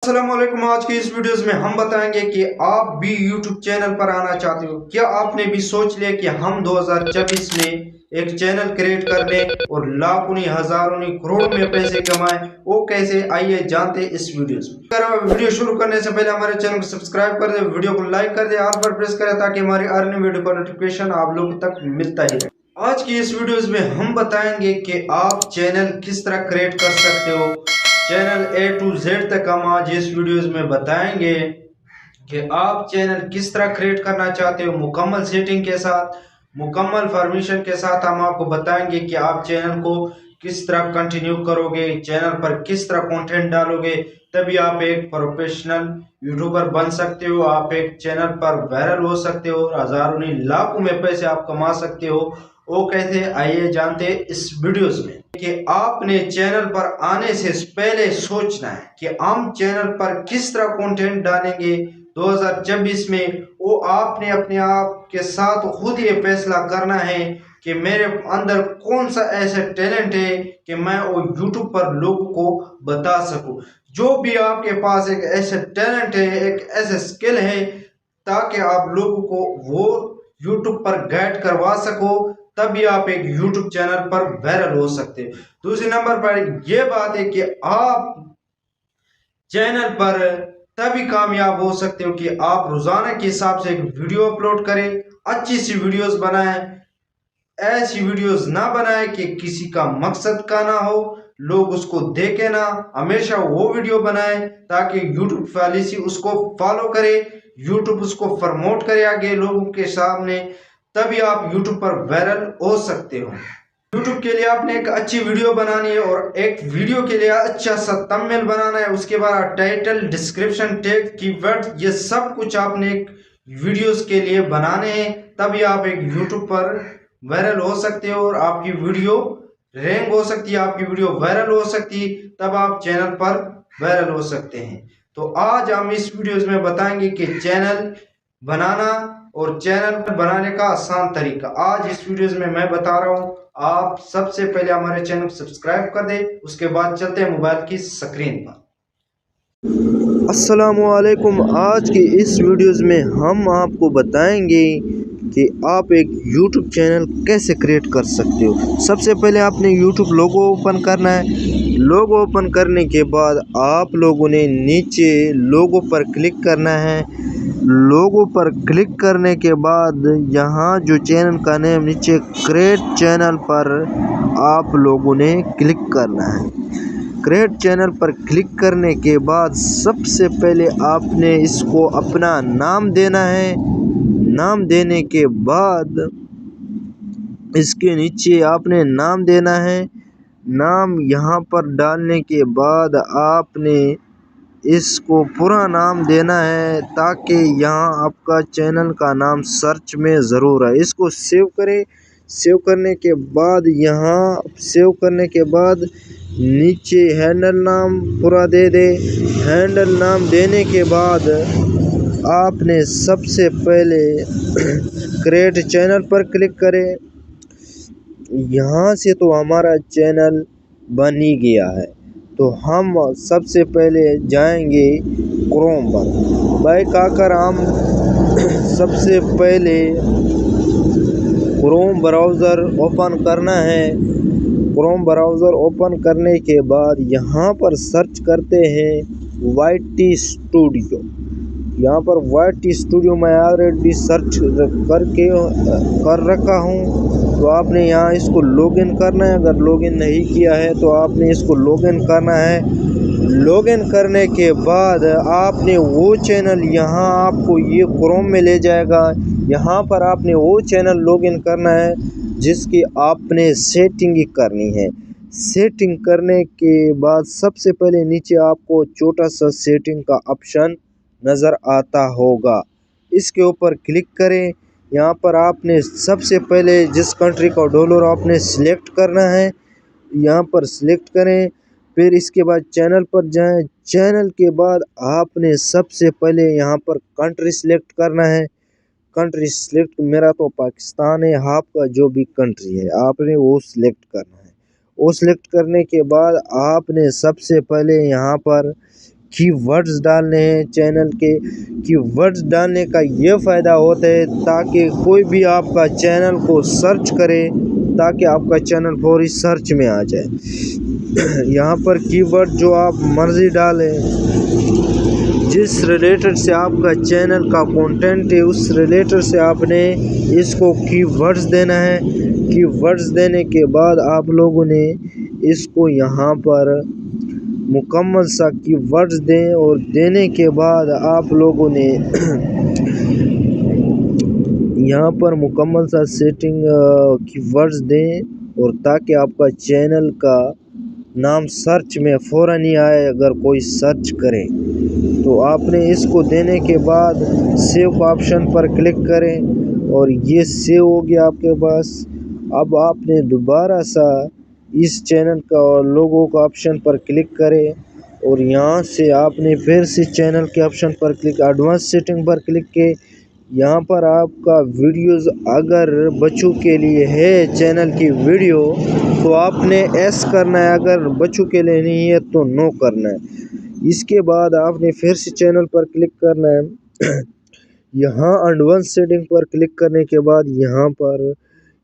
अस्सलामुअलैकुम। आज की इस वीडियोस में हम बताएंगे कि आप भी YouTube चैनल पर आना चाहते हो। क्या आपने भी सोच लिया कि हम 2024 में एक चैनल क्रिएट कर लें और लाखों नहीं हजारों नहीं करोड़ों में पैसे कमाएं? वो कैसे, आइए जानते हैं इस वीडियोस में। अगर वीडियो शुरू करने से पहले हमारे चैनल को सब्सक्राइब कर दे, वीडियो को लाइक कर दे, ऑल पर प्रेस करें ताकि हमारी हर नई वीडियो का नोटिफिकेशन आप लोगों तक मिलता ही रहे। आज की इस वीडियोस में हम बताएंगे कि आप चैनल किस तरह क्रिएट कर सकते हो। चैनल A to Z तक हम आज इस वीडियोस में बताएंगे कि आप चैनल किस तरह क्रिएट करना चाहते हो, मुकम्मल सेटिंग के साथ, मुकम्मल परमिशन के साथ। हम आपको बताएंगे कि आप चैनल को किस तरह कंटिन्यू करोगे, चैनल पर किस तरह कंटेंट डालोगे, तभी आप एक प्रोफेशनल यूट्यूबर बन सकते हो। आप एक चैनल पर वायरल हो सकते हो, हजारों नहीं लाखों में पैसे आप कमा सकते हो। वो कैसे, आइए जानते हैं इस वीडियोस में। कि आपने चैनल पर आने से पहले सोचना है कि हम चैनल पर किस तरह कंटेंट डालेंगे 2024 में। वो आपने अपने आप के साथ खुद ये फैसला करना है कि मेरे अंदर कौन सा ऐसा टैलेंट है कि मैं वो यूट्यूब पर लोगों को बता सकूं। जो भी आपके पास एक ऐसा टैलेंट है, एक ऐसा स्किल है, ताकि आप लोगों को वो यूट्यूब पर गाइड करवा सको, तभी आप एक यूट्यूब चैनल पर वायरल हो सकते हैं। दूसरे नंबर पर यह बात है कि आप चैनल पर तभी कामयाब हो सकते हो कि आप रोजाना के हिसाब से एक वीडियो अपलोड करें, अच्छी सी वीडियोस बनाएं। ऐसी वीडियोस ना बनाए कि किसी का मकसद का ना हो, लोग उसको देखे ना। हमेशा वो वीडियो बनाए ताकि यूट्यूब पॉलिसी उसको फॉलो करे, यूट्यूब उसको प्रमोट करे आगे लोगों के सामने, तभी आप यूट्यूब पर वायरल हो सकते हो। यूट्यूब के लिए आपने एक अच्छी वीडियो बनानी है और एक वीडियो के लिए अच्छा सा थंबनेल बनाना है। उसके बाद टाइटल, डिस्क्रिप्शन, टैग, कीवर्ड, ये सब कुछ आपने एक वीडियोस के लिए बनाने हैं, तभी आप एक यूट्यूब पर वायरल हो सकते हो और आपकी वीडियो रैंक हो सकती है, आपकी वीडियो वायरल हो सकती है, तब आप चैनल पर वायरल हो सकते हैं। तो आज हम इस वीडियोस में बताएंगे कि चैनल बनाना और चैनल बनाने का आसान तरीका। आज इस वीडियोस में मैं बता रहा हूं। आप सबसे पहले हमारे चैनल को सब्सक्राइब कर दें, उसके बाद चलते हैं मोबाइल की स्क्रीन पर। अस्सलामुअलैकुम। आज की इस वीडियोज़ में हम आपको बताएंगे कि आप एक YouTube चैनल कैसे क्रिएट कर सकते हो। सबसे पहले आपने YouTube लोगो ओपन करना है। लोगो ओपन करने के बाद आप लोगों ने नीचे लोगो पर क्लिक करना है। लोगो पर क्लिक करने के बाद यहाँ जो चैनल का नेम नीचे क्रिएट चैनल पर आप लोगों ने क्लिक करना है। क्रिएट चैनल पर क्लिक करने के बाद सबसे पहले आपने इसको अपना नाम देना है। नाम देने के बाद इसके नीचे आपने नाम देना है। नाम यहाँ पर डालने के बाद आपने इसको पूरा नाम देना है ताकि यहाँ आपका चैनल का नाम सर्च में ज़रूर है। इसको सेव करें। सेव करने के बाद यहाँ सेव करने के बाद नीचे हैंडल नाम पूरा दे दे। हैंडल नाम देने के बाद आपने सबसे पहले क्रिएट चैनल पर क्लिक करें। यहाँ से तो हमारा चैनल बन ही गया है, तो हम सबसे पहले जाएंगे क्रोम पर। बैक आकर हम सबसे पहले क्रोम ब्राउज़र ओपन करना है। क्रोम ब्राउज़र ओपन करने के बाद यहाँ पर सर्च करते हैं YT स्टूडियो। यहाँ पर YT स्टूडियो मैं ऑलरेडी सर्च करके कर रखा हूँ, तो आपने यहाँ इसको लॉगिन करना है। अगर लॉगिन नहीं किया है तो आपने इसको लॉगिन करना है। लॉगिन करने के बाद आपने वो चैनल, यहाँ आपको ये क्रोम में ले जाएगा। यहाँ पर आपने वो चैनल लॉगिन करना है जिसकी आपने सेटिंग करनी है। सेटिंग करने के बाद सबसे पहले नीचे आपको छोटा सा सेटिंग का ऑप्शन नज़र आता होगा, इसके ऊपर क्लिक करें। यहाँ पर आपने सबसे पहले जिस कंट्री का डॉलर आपने सिलेक्ट करना है, यहाँ पर सिलेक्ट करें। फिर इसके बाद चैनल पर जाएं। चैनल के बाद आपने सबसे पहले यहाँ पर कंट्री सिलेक्ट करना है। कंट्री सिलेक्ट, मेरा तो पाकिस्तान है, आपका जो भी कंट्री है आपने वो सिलेक्ट करना है। वो सिलेक्ट करने के बाद आपने सबसे पहले यहाँ पर कीवर्ड्स डालने हैं। चैनल के कीवर्ड्स डालने का ये फ़ायदा होता है ताकि कोई भी आपका चैनल को सर्च करे, ताकि आपका चैनल फौरी सर्च में आ जाए। यहाँ पर कीवर्ड जो आप मर्ज़ी डालें, जिस रिलेटेड से आपका चैनल का कंटेंट है उस रिलेटेड से आपने इसको कीवर्ड्स देना है। कीवर्ड्स देने के बाद आप लोगों ने इसको यहाँ पर मुकम्मल सा कीवर्ड्स दें, और देने के बाद आप लोगों ने यहाँ पर मुकम्मल सा सेटिंग कीवर्ड्स दें, और ताकि आपका चैनल का नाम सर्च में फ़ौरन ही आए अगर कोई सर्च करे। तो आपने इसको देने के बाद सेव का ऑप्शन पर क्लिक करें, और ये सेव हो गया आपके पास। अब आपने दोबारा सा इस चैनल का लोगो का ऑप्शन पर क्लिक करें, और यहाँ से आपने फिर से चैनल के ऑप्शन पर क्लिक, एडवांस सेटिंग पर क्लिक किए। यहाँ पर आपका वीडियोस अगर बच्चों के लिए है चैनल की वीडियो तो आपने एस करना है, अगर बच्चों के लिए नहीं है तो नो करना है। इसके बाद आपने फिर से चैनल पर क्लिक करना है। यहाँ एडवांस सेटिंग पर क्लिक करने के बाद यहाँ पर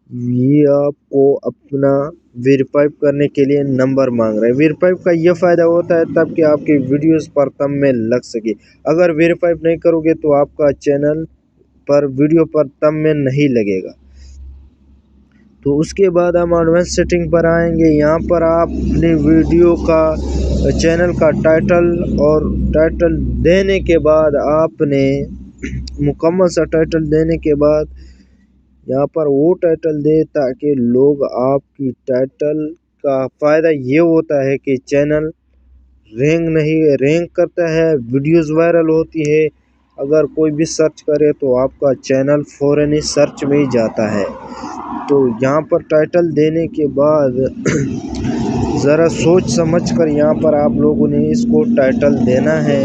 ये आपको अपना वेरीफाई करने के लिए नंबर मांग रहा है। वेरीफाई का ये फ़ायदा होता है तब कि आपकी वीडियोस पर थंबनेल लग सके। अगर वेरीफाई नहीं करोगे तो आपका चैनल पर वीडियो पर थंबनेल नहीं लगेगा। तो उसके बाद हम एडवांस सेटिंग पर आएंगे। यहाँ पर आप अपने वीडियो का चैनल का टाइटल और टाइटल देने के बाद आपने मुकम्मल सा टाइटल देने के बाद यहाँ पर वो टाइटल दे ताकि लोग आपकी टाइटल का फ़ायदा ये होता है कि चैनल रैंक करता है, वीडियोस वायरल होती है। अगर कोई भी सर्च करे तो आपका चैनल फ़ौरन ही सर्च में ही जाता है। तो यहाँ पर टाइटल देने के बाद ज़रा सोच समझ कर यहाँ पर आप लोगों ने इसको टाइटल देना है।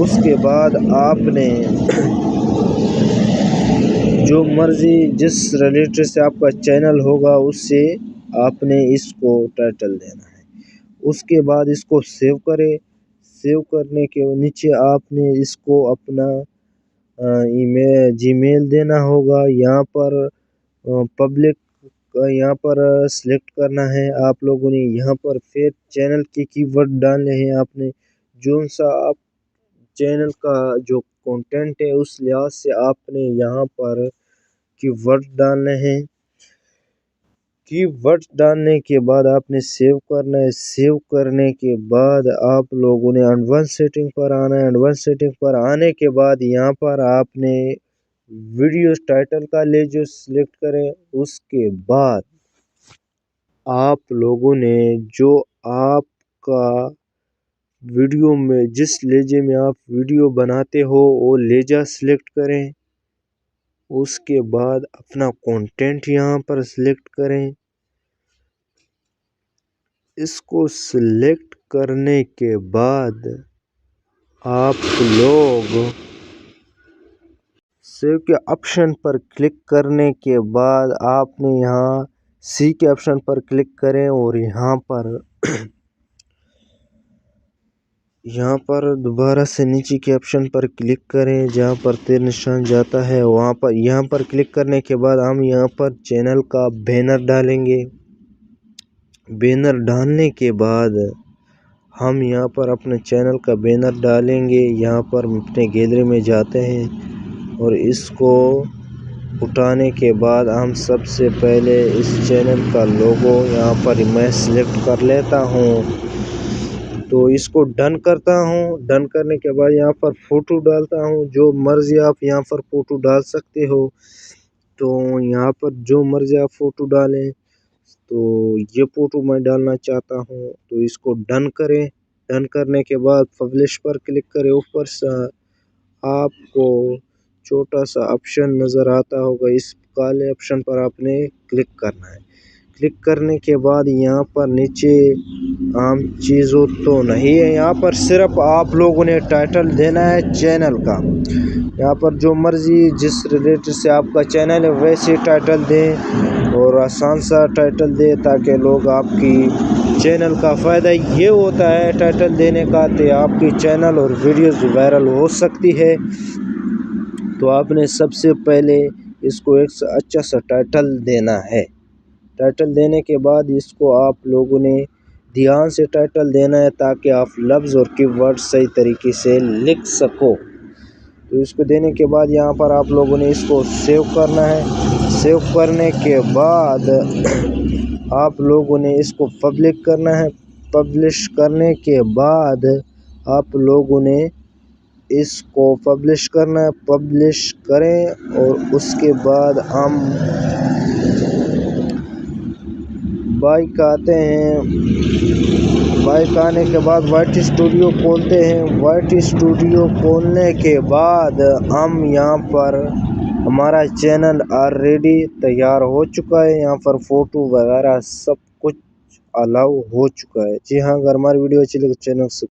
उसके बाद आपने जो मर्ज़ी जिस रिलेटेड से आपका चैनल होगा उससे आपने इसको टाइटल देना है। उसके बाद इसको सेव करें। सेव करने के नीचे आपने इसको अपना ईमेल जीमेल देना होगा। यहाँ पर पब्लिक यहाँ पर सिलेक्ट करना है आप लोगों ने। यहाँ पर फिर चैनल के कीवर्ड डालने हैं आपने, जो सा आप चैनल का जो कंटेंट है उस लिहाज से आपने यहाँ पर कीवर्ड डालने हैं। कीवर्ड डालने के बाद आपने सेव करना है। सेव करने के बाद आप लोगों ने एडवांस सेटिंग पर आना है। एडवांस सेटिंग पर आने के बाद यहाँ पर आपने वीडियो टाइटल का लेजो सिलेक्ट करें। उसके बाद आप लोगों ने जो आपका वीडियो में जिस लेजे में आप वीडियो बनाते हो वो लेजा सिलेक्ट करें। उसके बाद अपना कंटेंट यहाँ पर सिलेक्ट करें। इसको सिलेक्ट करने के बाद आप लोग सेव के ऑप्शन पर क्लिक करने के बाद आपने यहाँ सी के ऑप्शन पर क्लिक करें, और यहाँ पर दोबारा से नीचे के ऑप्शन पर क्लिक करें जहाँ पर तीर निशान जाता है वहाँ पर। यहाँ पर क्लिक करने के बाद हम यहाँ पर चैनल का बैनर डालेंगे। बैनर डालने के बाद हम यहाँ पर अपने चैनल का बैनर डालेंगे। यहाँ पर अपने गैलरी में जाते हैं और इसको उठाने के बाद हम सबसे पहले इस चैनल का लोगो यहाँ पर मैं सिलेक्ट कर लेता हूँ। तो इसको डन करता हूँ। डन करने के बाद यहाँ पर फ़ोटो डालता हूँ। जो मर्ज़ी आप यहाँ पर फ़ोटो डाल सकते हो। तो यहाँ पर जो मर्ज़ी आप फ़ोटो डालें। तो ये फ़ोटो मैं डालना चाहता हूँ, तो इसको डन करें। डन करने के बाद पब्लिश पर क्लिक करें। ऊपर से आपको छोटा सा ऑप्शन नज़र आता होगा, इस काले ऑप्शन पर आपने क्लिक करना है। क्लिक करने के बाद यहाँ पर नीचे आम चीज़ों तो नहीं है, यहाँ पर सिर्फ आप लोगों ने टाइटल देना है चैनल का। यहाँ पर जो मर्ज़ी जिस रिलेटेड से आपका चैनल है वैसे टाइटल दें, और आसान सा टाइटल दें ताकि लोग आपकी चैनल का फ़ायदा ये होता है टाइटल देने का कि आपकी चैनल और वीडियोस वायरल हो सकती है। तो आपने सबसे पहले इसको एक अच्छा सा टाइटल देना है। टाइटल देने के बाद इसको आप लोगों ने ध्यान से टाइटल देना है ताकि आप लफ्ज़ और कीवर्ड सही तरीके से लिख सको। तो इसको देने के बाद यहाँ पर आप लोगों ने इसको सेव करना है। सेव करने के बाद आप लोगों ने इसको पब्लिक करना है। पब्लिश करने के बाद आप लोगों ने इसको पब्लिश करना है। पब्लिश करें और उसके बाद हम बाइक आते हैं। बाइक आने के बाद वाईटी स्टूडियो खोलते हैं। वाईटी स्टूडियो खोलने के बाद हम यहाँ पर हमारा चैनल ऑलरेडी तैयार हो चुका है। यहाँ पर फ़ोटो वगैरह सब कुछ अलाउ हो चुका है। जी हाँ, अगर हमारी वीडियो अच्छी लगे तो चैनल